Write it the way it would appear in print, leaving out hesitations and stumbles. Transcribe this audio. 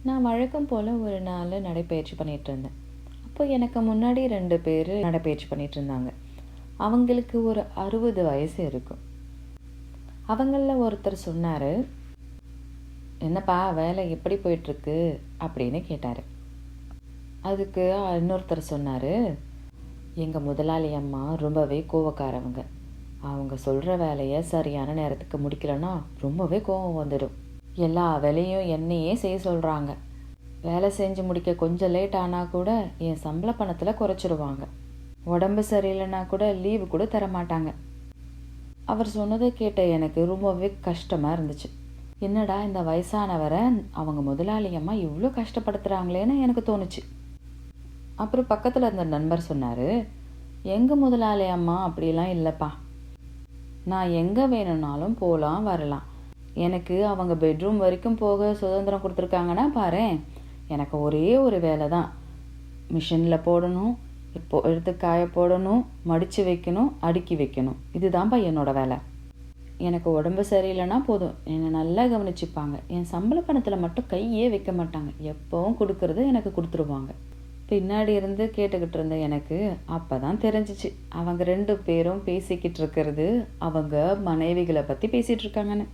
நான் வழக்கம் போல் ஒரு நாள் நடைப்பயிற்சி பண்ணிகிட்டு இருந்தேன். அப்போ எனக்கு முன்னாடி 2 பேர் நடைப்பயிற்சி பண்ணிகிட்டு இருந்தாங்க. அவங்களுக்கு ஒரு 60 வயசு இருக்கும். அவங்களில் ஒருத்தர் சொன்னார், என்னப்பா வேலை எப்படி போயிட்டுருக்கு அப்படின்னு கேட்டார். அதுக்கு இன்னொருத்தர் சொன்னார், எங்கள் முதலாளி அம்மா ரொம்பவே கோவக்காரவங்க. அவங்க சொல்கிற வேலையை சரியான நேரத்துக்கு முடிக்கலைன்னா ரொம்பவே கோவம் வந்துடும். எல்லா வேலையும் என்னையே செய்ய சொல்கிறாங்க. வேலை செஞ்சு முடிக்க கொஞ்சம் லேட் ஆனால் கூட என் சம்பள பணத்தில் குறைச்சிருவாங்க. உடம்பு சரியில்லைன்னா கூட லீவு கூட தர மாட்டாங்க. அவர் சொன்னதை கேட்ட எனக்கு ரொம்பவே கஷ்டமாக இருந்துச்சு. என்னடா இந்த வயசானவரை அவங்க முதலாளியம்மா இவ்வளோ கஷ்டப்படுத்துகிறாங்களேன்னு எனக்கு தோணுச்சு. அப்புறம் பக்கத்தில் இருந்த நண்பர் சொன்னார், எங்கள் முதலாளி அம்மா அப்படிலாம் இல்லைப்பா. நான் எங்கே வேணும்னாலும் போகலாம் வரலாம். எனக்கு அவங்க பெட்ரூம் வரைக்கும் போக சுதந்திரம் கொடுத்துருக்காங்கன்னா பாரேன். எனக்கு ஒரே ஒரு வேலை தான், மிஷினில் போடணும், இப்போ எடுத்து காய போடணும், மடித்து வைக்கணும், அடுக்கி வைக்கணும். இதுதான்ப்பா என்னோடய வேலை. எனக்கு உடம்பு சரியில்லைன்னா போதும், என்னை நல்லா கவனிச்சுப்பாங்க. என் சம்பள பணத்தில் மட்டும் கையே வைக்க மாட்டாங்க. எப்போவும் கொடுக்கறது எனக்கு கொடுத்துருவாங்க. பின்னாடி இருந்து கேட்டுக்கிட்டு இருந்த எனக்கு அப்போ தான் தெரிஞ்சிச்சு, அவங்க 2 பேரும் பேசிக்கிட்டு இருக்கிறது அவங்க மனைவிகளை பற்றி பேசிகிட்டு இருக்காங்கன்னு.